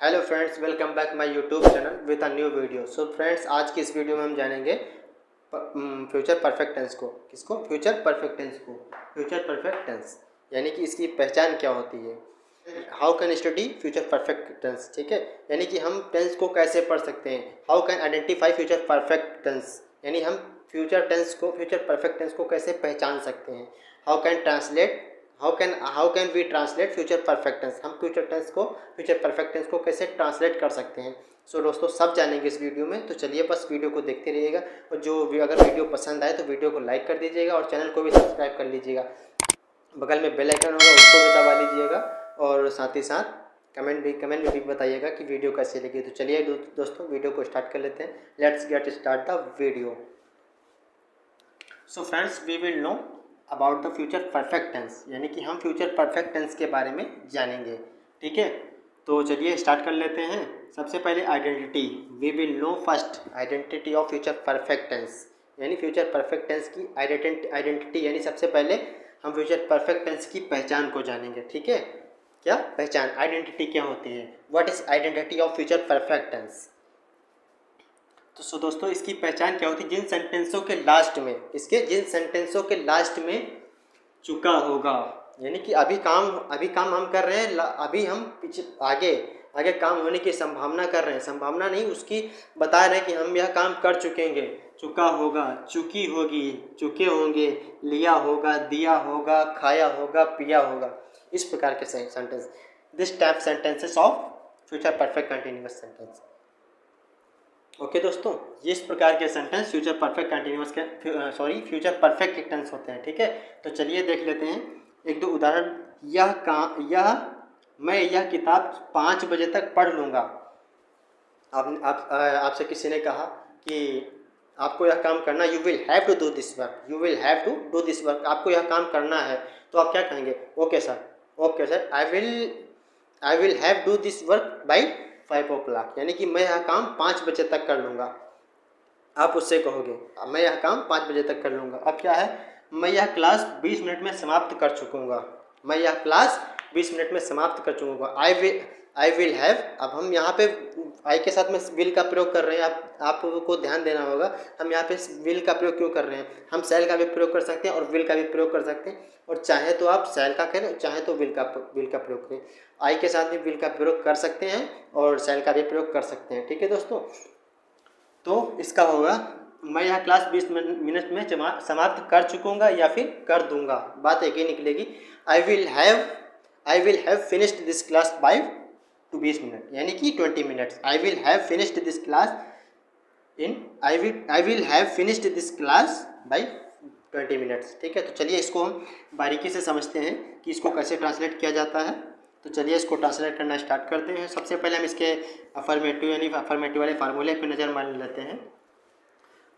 Hello friends, welcome back my YouTube channel with a new video. So friends, आज की इस video में हम जानेंगे फ्यूचर परफेक्ट टेंस को। किसको? फ्यूचर परफेक्ट टेंस को। फ्यूचर परफेक्ट टेंस यानी कि इसकी पहचान क्या होती है। How can study future perfect tense. ठीक है, यानी कि हम टेंस को कैसे पढ़ सकते हैं। How can identify future perfect tense, यानी हम फ्यूचर परफेक्ट टेंस को कैसे पहचान सकते हैं। How can we translate future perfect tense, हम फ्यूचर परफेक्ट टेंस को कैसे ट्रांसलेट कर सकते हैं। सो दोस्तों, सब जानेंगे इस वीडियो में, तो चलिए बस वीडियो को देखते रहिएगा। और अगर वीडियो पसंद आए तो वीडियो को लाइक कर दीजिएगा और चैनल को भी सब्सक्राइब कर लीजिएगा। बगल में बेल आइकन होगा, उसको भी दबा लीजिएगा। और साथ ही साथ कमेंट में भी बताइएगा कि वीडियो कैसे लगी। तो चलिए दोस्तों, वीडियो को स्टार्ट कर लेते हैं। Let's get start the video. So friends, we will know about the future perfect tense, यानी कि हम फ्यूचर परफेक्ट टेंस के बारे में जानेंगे। ठीक है, तो चलिए स्टार्ट कर लेते हैं। सबसे पहले identity. We will know first identity of future perfect tense, यानी फ्यूचर परफेक्ट टेंस की आइडेंटिटी, यानी सबसे पहले हम फ्यूचर परफेक्ट टेंस की पहचान को जानेंगे। ठीक है, क्या पहचान, आइडेंटिटी क्या होती है। What is identity of future perfect tense. तो दोस्तों, इसकी पहचान क्या होती है। जिन सेंटेंसों के लास्ट में चुका होगा, यानी कि अभी काम हम कर रहे हैं, अभी हम पीछे आगे काम होने की संभावना कर रहे हैं, संभावना नहीं उसकी बता रहे हैं कि हम यह काम कर चुकेंगे। चुका होगा, चुकी होगी, चुके होंगे, लिया होगा, दिया होगा, खाया होगा, पिया होगा, इस प्रकार के sentence. This type sentences of future perfect continuous sentence. Okay दोस्तों, इस प्रकार के सेंटेंस फ्यूचर परफेक्ट टेंस होते हैं। ठीक है, तो चलिए देख लेते हैं एक दो उदाहरण। मैं यह किताब 5 बजे तक पढ़ लूँगा। आपसे किसी ने कहा कि आपको यह काम करना, you will have to do this work, आपको यह काम करना है। तो आप क्या कहेंगे? Okay sir, I will have do this work by 5 o'clock, यानी कि मैं यह काम 5 बजे तक कर लूँगा। आप उससे कहोगे मैं यह काम 5 बजे तक कर लूँगा। अब क्या है, मैं यह क्लास 20 मिनट में समाप्त कर चुकूँगा। मैं यह क्लास 20 मिनट में समाप्त कर चुकूँगा। आई विल हैव, अब हम यहाँ पे आई के साथ में विल का प्रयोग कर रहे हैं। आपको ध्यान देना होगा, हम यहाँ पे विल का प्रयोग क्यों कर रहे हैं। हम शैल का भी प्रयोग कर सकते हैं और विल का भी प्रयोग कर सकते हैं, और चाहे तो आप शैल का करें, चाहे तो विल का प्रयोग करें। आई के साथ भी विल का प्रयोग कर सकते हैं और शैल का भी प्रयोग कर सकते हैं। ठीक है दोस्तों, तो इसका होगा मैं यह क्लास 20 मिनट में समाप्त कर चुकूँगा या फिर कर दूंगा, बात एक ही निकलेगी। I will have finished this class by 20 minute, यानी कि 20 minutes. I will have finished this class by 20 minutes. ठीक है, तो चलिए इसको हम बारीकी से समझते हैं कि इसको कैसे ट्रांसलेट किया जाता है। तो चलिए इसको ट्रांसलेट करना स्टार्ट करते हैं। सबसे पहले हम इसके अफर्मेटिव वाले फार्मूले पे नज़र मार लेते हैं।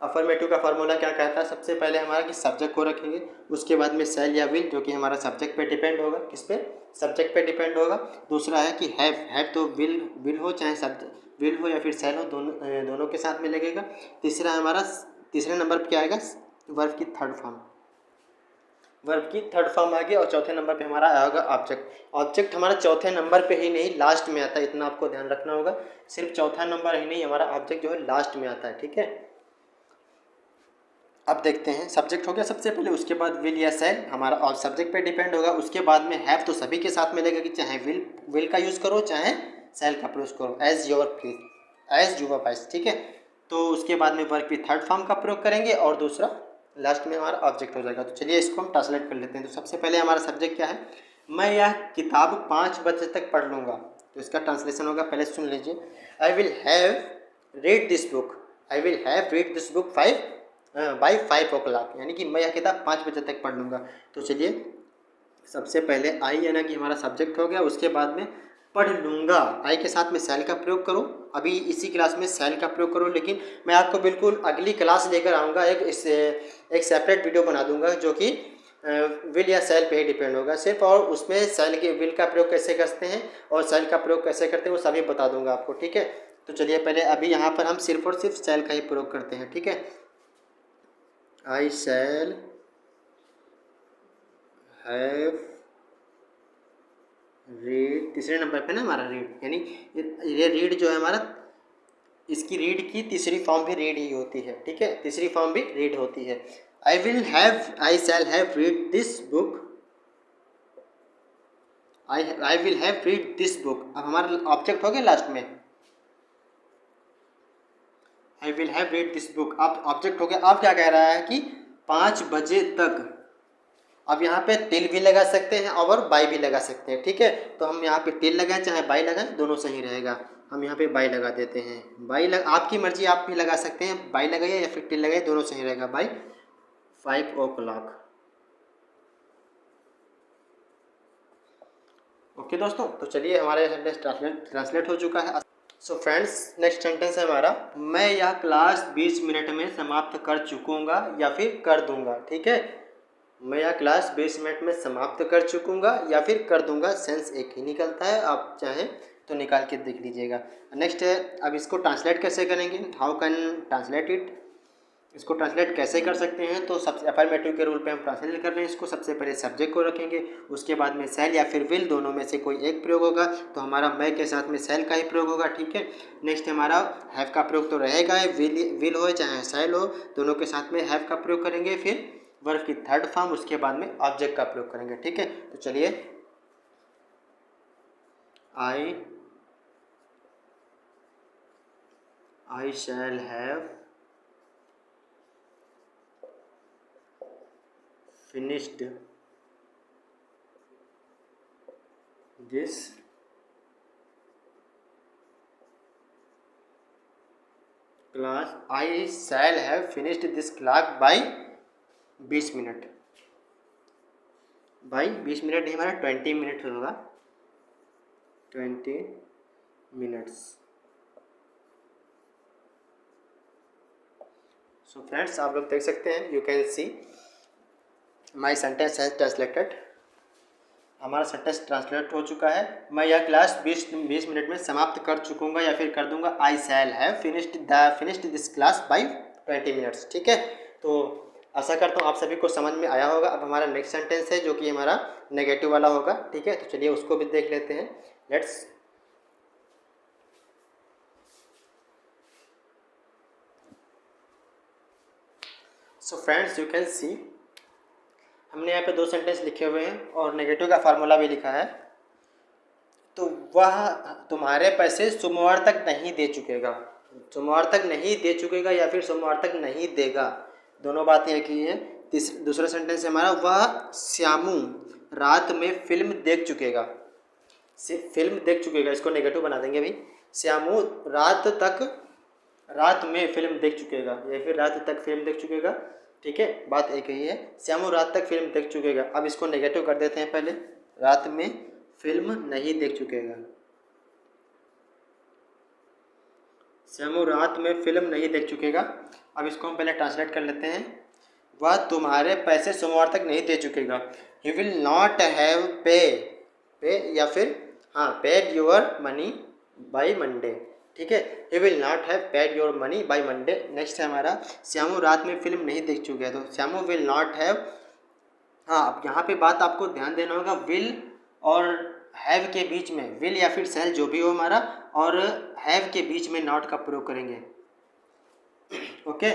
अफर्मेटिव का फार्मूला क्या कहता है? सबसे पहले हमारा कि सब्जेक्ट को रखेंगे, उसके बाद में शैल या विल, जो कि हमारा सब्जेक्ट पे डिपेंड होगा। किस पे? सब्जेक्ट पे डिपेंड होगा। दूसरा है कि हैव तो विल हो, चाहे सब्जेक्ट विल हो या फिर शैल हो, दोनों के साथ में लगेगा। तीसरे नंबर पर क्या आएगा? वर्ब की थर्ड फॉर्म आ गया। और चौथे नंबर पे हमारा आएगा ऑब्जेक्ट हमारा चौथे नंबर पे ही नहीं, लास्ट में आता है, इतना आपको ध्यान रखना होगा। सिर्फ चौथा नंबर ही नहीं, हमारा ऑब्जेक्ट जो है लास्ट में आता है। ठीक है, अब देखते हैं। सब्जेक्ट हो गया सबसे पहले, उसके बाद विल या शैल हमारा और सब्जेक्ट पे डिपेंड होगा। उसके बाद में हैव तो सभी के साथ में लगेगा, कि चाहे विल का यूज़ करो, चाहे शैल का प्रयोग करो, एज यूर वाइस। ठीक है, तो उसके बाद में वर्ब की थर्ड फॉर्म का प्रयोग करेंगे और दूसरा लास्ट में हमारा ऑब्जेक्ट हो जाएगा। तो चलिए इसको हम ट्रांसलेट कर लेते हैं। तो सबसे पहले हमारा सब्जेक्ट क्या है? मैं यह किताब 5 बजे तक पढ़ लूँगा। तो इसका ट्रांसलेशन होगा, पहले सुन लीजिए। आई will have read this book by 5 o'clock, यानी कि मैं यह किताब 5 बजे तक पढ़ लूँगा। तो चलिए सबसे पहले आई, यानी कि हमारा सब्जेक्ट हो गया। उसके बाद में पढ़ लूँगा, आई के साथ में शैल का प्रयोग करो। अभी इसी क्लास में शैल का प्रयोग करो, लेकिन मैं आपको बिल्कुल अगली क्लास लेकर आऊँगा, एक सेपरेट वीडियो बना दूँगा, जो कि विल या शैल पे ही डिपेंड होगा सिर्फ। और उसमें विल का प्रयोग कैसे करते हैं और शैल का प्रयोग कैसे करते हैं वो सभी बता दूँगा आपको। ठीक है, तो चलिए पहले अभी यहाँ पर हम सिर्फ और सिर्फ शैल का ही प्रयोग करते हैं। ठीक है, I shall have रीड तीसरे नंबर पे ना हमारा रीड, यानी ये रीड जो है हमारा, इसकी रीड की तीसरी फॉर्म भी रीड ही होती है, ठीक है, तीसरी फॉर्म भी रीड होती है। I shall have read this book, I will have read this book. अब हमारा ऑब्जेक्ट हो गया लास्ट में, I will have read this book, अब ऑब्जेक्ट हो गया। अब क्या कह रहा है कि 5 बजे तक। अब यहाँ पे टिल भी लगा सकते हैं और बाई भी लगा सकते हैं, ठीक है। तो हम यहाँ पे टिल लगाएं चाहे बाई लगाएं, दोनों सही रहेगा। हम यहाँ पे बाई लगा देते हैं, आपकी मर्जी, आप भी लगा सकते हैं, बाई लगाइए या फिर टिल लगाइए, दोनों सही रहेगा। By 5 o'clock। ओके दोस्तों, तो चलिए हमारा सेंटेंस ट्रांसलेट हो चुका है। सो फ्रेंड्स, नेक्स्ट सेंटेंस है हमारा, मैं यह क्लास 20 मिनट में समाप्त कर चुकूँगा या फिर कर दूँगा, ठीक है। मैं यह क्लास 20 मिनट में समाप्त कर चुकूँगा या फिर कर दूँगा, सेंस एक ही निकलता है, आप चाहें तो निकाल के देख लीजिएगा। नेक्स्ट है, अब इसको ट्रांसलेट कैसे करेंगे, हाउ कैन ट्रांसलेट इट, इसको ट्रांसलेट कैसे कर सकते हैं। तो सबसे अफर्मेटिव के रूल पे हम ट्रांसलेट कर रहे हैं इसको। सबसे पहले सब्जेक्ट को रखेंगे, उसके बाद में सेल या फिर विल, दोनों में से कोई एक प्रयोग होगा। तो हमारा मैं के साथ में सेल का ही प्रयोग होगा, ठीक है। नेक्स्ट हमारा हैव का प्रयोग तो रहेगा, विल हो चाहे सेल हो, दोनों के साथ में हैव का प्रयोग करेंगे। फिर वर्ब की थर्ड फॉर्म, उसके बाद में ऑब्जेक्ट का प्रयोग करेंगे, ठीक है। तो चलिए, I shall have finished this class, I shall have finished this class by 20 minute, by 20 minute नहीं, हमारा 20 मिनट होगा, 20 मिनट्स। सो फ्रेंड्स, आप लोग देख सकते हैं, you can see my sentence has translated, हमारा सेंटेंस ट्रांसलेट हो चुका है। मैं यह क्लास 20 मिनट में समाप्त कर चुकूँगा या फिर कर दूंगा, I shall have finished this class by 20 minutes, ठीक है। तो आशा करता हूँ आप सभी को समझ में आया होगा। अब हमारा नेक्स्ट सेंटेंस है जो कि हमारा नेगेटिव वाला होगा, ठीक है। तो चलिए उसको भी देख लेते हैं, let's. So friends, you can see, हमने यहाँ पे 2 सेंटेंस लिखे हुए हैं और नेगेटिव का फार्मूला भी लिखा है। तो वह तुम्हारे पैसे सोमवार तक नहीं दे चुकेगा, सोमवार तक नहीं दे चुकेगा या फिर सोमवार तक नहीं देगा, दोनों बातें एक ही है। दूसरा सेंटेंस है हमारा, वह श्यामू रात में फिल्म देख चुकेगा, फिल्म देख चुकेगा, इसको नेगेटिव बना देंगे भाई। श्यामू रात में फिल्म देख चुकेगा या फिर रात तक फिल्म देख चुकेगा, ठीक है, बात एक ही है। श्यामू रात तक फिल्म देख चुकेगा, अब इसको नेगेटिव कर देते हैं पहले, रात में फिल्म नहीं देख चुकेगा, श्यामू रात में फिल्म नहीं देख चुकेगा। अब इसको हम पहले ट्रांसलेट कर लेते हैं, वह तुम्हारे पैसे सोमवार तक नहीं दे चुकेगा, ही विल नॉट हैव पे या फिर हाँ paid your money by Monday, ठीक है, he will not have paid your money by Monday. Next है हमारा, श्यामू रात में फिल्म नहीं देख चुका है, तो श्यामू विल नॉट हैव, हाँ अब यहाँ पे बात आपको ध्यान देना होगा, विल और हैव के बीच में, विल या फिर सेल जो भी हो हमारा, और हैव के बीच में नॉट का प्रयोग करेंगे, ओके।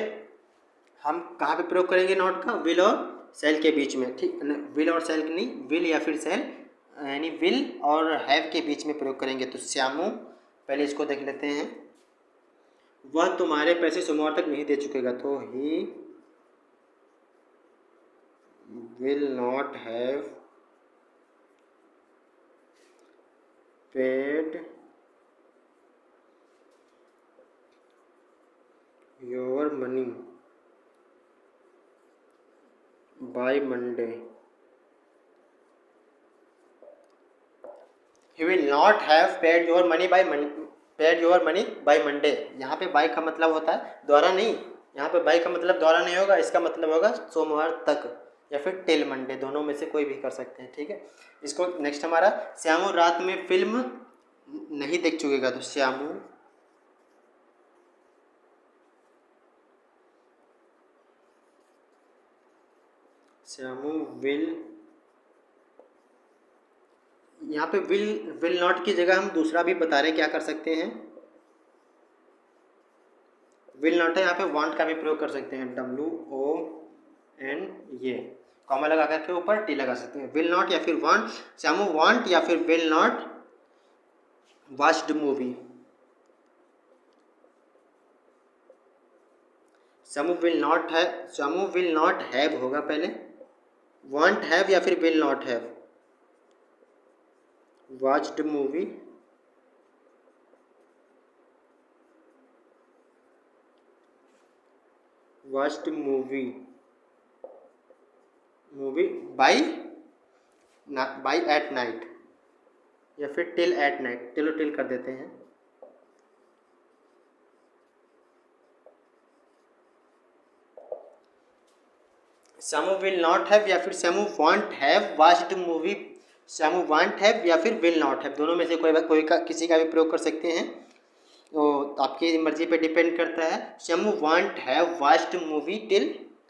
हम कहाँ पे प्रयोग करेंगे नॉट का, विल और सेल के बीच में, ठीक, विल और सेल नहीं, विल या फिर सेल, यानी विल और हैव के बीच में प्रयोग करेंगे। तो श्यामू, पहले इसको देख लेते हैं, वह तुम्हारे पैसे सोमवार तक नहीं दे चुकेगा, तो he will not have paid your money by Monday, he will not have paid your money by Monday. यहाँ पे बाय का मतलब होता है द्वारा नहीं, यहाँ पे बाय का मतलब द्वारा नहीं होगा, इसका मतलब होगा सोमवार तक या फिर टिल मंडे, दोनों में से कोई भी कर सकते हैं, ठीक है। इसको नेक्स्ट हमारा, श्यामू रात में फिल्म नहीं देख चुकेगा, तो श्यामू विल यहाँ पे विल नॉट की जगह हम दूसरा भी बता रहे हैं क्या कर सकते हैं। विल नॉट है यहाँ पे वांट का भी प्रयोग कर सकते हैं, WON, ये कॉमा लगा करके ऊपर टी लगा सकते हैं। विल नॉट या फिर वांट, श्यामू वांट या फिर will not watched movie. Shyamu will not have होगा पहले, वांट हैव या फिर will not have watched movie. Watched movie by at night या फिर टिल एट नाइट, चलो टिल कर देते हैं। श्यामू विल नॉट हैव या फिर Shyamu want have watched movie. Shyamu want have या फिर विल नॉट हैव, दोनों में से किसी का भी प्रयोग कर सकते हैं, तो आपकी मर्जी पे डिपेंड करता है। Shyamu want have watched movie till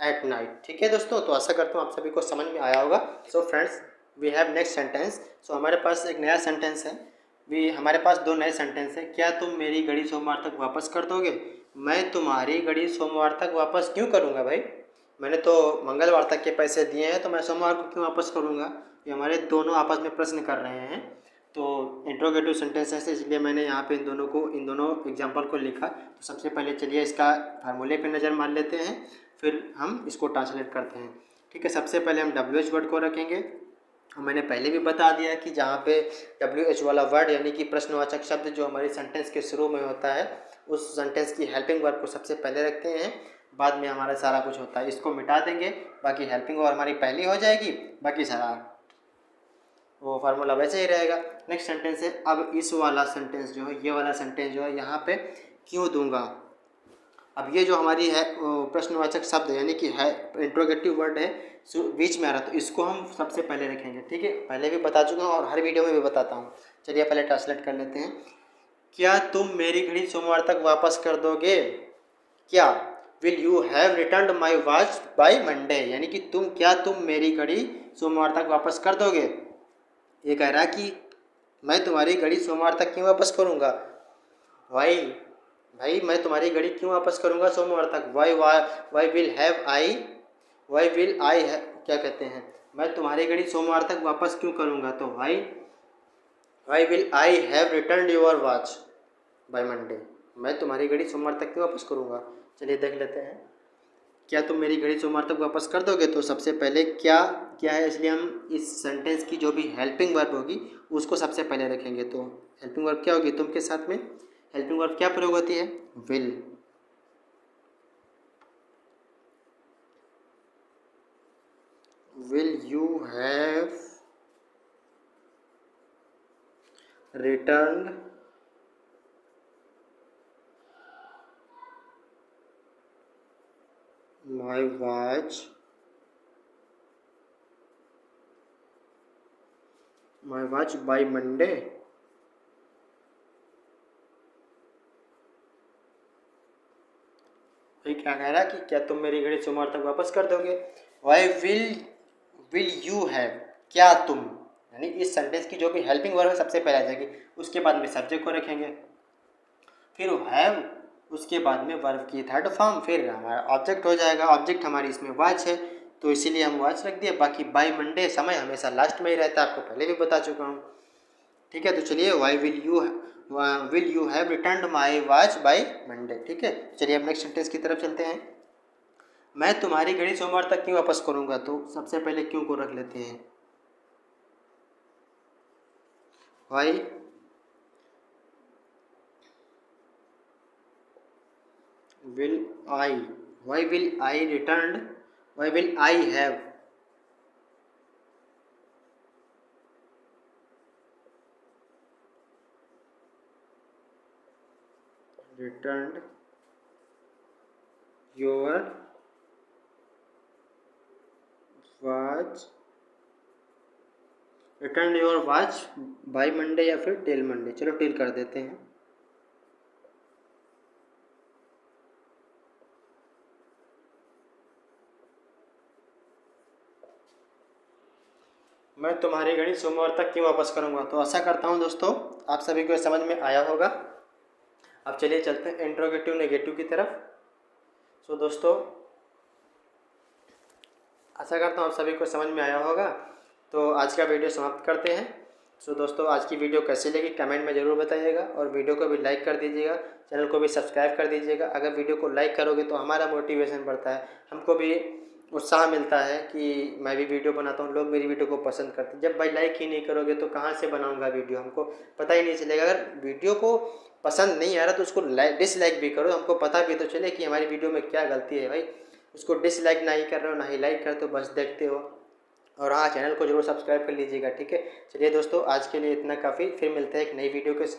at night. ठीक है दोस्तों, तो आशा करता हूँ आप सभी को समझ में आया होगा। So friends, we have next sentence. So हमारे पास एक नया सेंटेंस है, हमारे पास दो नए सेंटेंस है। क्या तुम मेरी घड़ी सोमवार तक वापस कर दोगे? मैं तुम्हारी घड़ी सोमवार तक वापस क्यों करूँगा भाई? मैंने तो मंगलवार तक के पैसे दिए हैं, तो मैं सोमवार को क्यों वापस करूँगा? ये हमारे दोनों आपस में प्रश्न कर रहे हैं। तो इंट्रोगेटिव सेंटेंस है, इसलिए मैंने यहाँ पे इन दोनों एग्जाम्पल को लिखा। तो सबसे पहले चलिए इसका फार्मूले पे नज़र मार लेते हैं, फिर हम इसको ट्रांसलेट करते हैं। ठीक है, सबसे पहले हम WH वर्ड को रखेंगे। मैंने पहले भी बता दिया कि जहाँ पे WH वाला वर्ड यानी कि प्रश्नवाचक शब्द जो हमारी सेंटेंस के शुरू में होता है, उस सेंटेंस की हेल्पिंग वर्ब को सबसे पहले रखते हैं, बाद में हमारा सारा कुछ होता है। इसको मिटा देंगे, बाकी हेल्पिंग वर्ब हमारी पहली हो जाएगी, बाकी सारा वो फार्मूला वैसे ही रहेगा। नेक्स्ट सेंटेंस है, अब इस वाला सेंटेंस जो है, ये वाला सेंटेंस जो है, यहाँ पे क्यों दूंगा। अब ये जो हमारी है प्रश्नवाचक शब्द यानी कि है इंट्रोगेटिव वर्ड है, बीच में आ रहा, तो इसको हम सबसे पहले रखेंगे। ठीक है, पहले भी बता चुका हूँ और हर वीडियो में भी बताता हूँ। चलिए पहले ट्रांसलेट कर लेते हैं। क्या तुम मेरी घड़ी सोमवार तक वापस कर दोगे? क्या will you have return my watch by Monday, यानी कि तुम मेरी घड़ी सोमवार तक वापस कर दोगे। ये कह रहा कि मैं तुम्हारी घड़ी सोमवार तक क्यों वापस करूँगा? भाई मैं तुम्हारी घड़ी क्यों वापस करूँगा सोमवार तक? वाई विल आई क्या कहते हैं, मैं तुम्हारी घड़ी सोमवार तक वापस क्यों करूँगा? तो why will I have return your watch by Monday, मैं तुम्हारी घड़ी सोमवार तक क्यों वापस करूँगा। चलिए देख लेते हैं, क्या तुम मेरी घड़ी सोमवार तक वापस कर दोगे? तो सबसे पहले क्या है, इसलिए हम इस सेंटेंस की जो भी हेल्पिंग वर्ब होगी उसको सबसे पहले रखेंगे। तो हेल्पिंग वर्ब क्या होगी? तुम के साथ में हेल्पिंग वर्ब क्या प्रयोग होती है? Will you have return my watch by Monday. क्या कह रहा है कि क्या तुम मेरी घड़ी सोमवार तक वापस कर दोगे? वाई विल यू हैव, क्या तुम, यानी इस सेंटेंस की जो भी हेल्पिंग वर्ब है सबसे पहले आ जाएगी, उसके बाद में सब्जेक्ट को रखेंगे, फिर हैव, उसके बाद में वर्ब की थर्ड फॉर्म, फिर हमारा ऑब्जेक्ट हो जाएगा। ऑब्जेक्ट हमारी इसमें वॉच है, तो इसीलिए हम वॉच रख दिए। बाकी बाय मंडे समय हमेशा लास्ट में ही रहता है, आपको पहले भी बता चुका हूँ। ठीक है, तो चलिए why will you have return my watch by Monday. ठीक है, चलिए अब नेक्स्ट सेंटेंस की तरफ चलते हैं। मैं तुम्हारी घड़ी सोमवार तक क्यों वापस करूँगा? तो सबसे पहले क्यों को रख लेते हैं। Why will I return, why will I have return your watch by Monday या फिर टिल मंडे। चलो टिल कर देते हैं। मैं तुम्हारी घड़ी सोमवार तक क्यों वापस करूँगा। तो आशा करता हूँ दोस्तों आप सभी को समझ में आया होगा। अब चलिए चलते हैं इंट्रोगेटिव नेगेटिव की तरफ। सो दोस्तों आशा करता हूँ आप सभी को समझ में आया होगा। तो आज का वीडियो समाप्त करते हैं। सो दोस्तों आज की वीडियो कैसी लगी कमेंट में ज़रूर बताइएगा और वीडियो को भी लाइक कर दीजिएगा, चैनल को भी सब्सक्राइब कर दीजिएगा। अगर वीडियो को लाइक करोगे तो हमारा मोटिवेशन बढ़ता है, हमको भी उत्साह मिलता है कि मैं भी वीडियो बनाता हूँ, लोग मेरी वीडियो को पसंद करते हैं। जब भाई लाइक ही नहीं करोगे तो कहाँ से बनाऊँगा वीडियो, हमको पता ही नहीं चलेगा। अगर वीडियो को पसंद नहीं आ रहा तो उसको डिसलाइक भी करो, हमको पता भी तो चले कि हमारी वीडियो में क्या गलती है। भाई उसको डिसलाइक ना ही कर रहे हो ना ही लाइक करते हो, बस देखते हो। और हाँ चैनल को जरूर सब्सक्राइब कर लीजिएगा, ठीक है। चलिए दोस्तों आज के लिए इतना काफ़ी, फिर मिलते हैं एक नई वीडियो के साथ।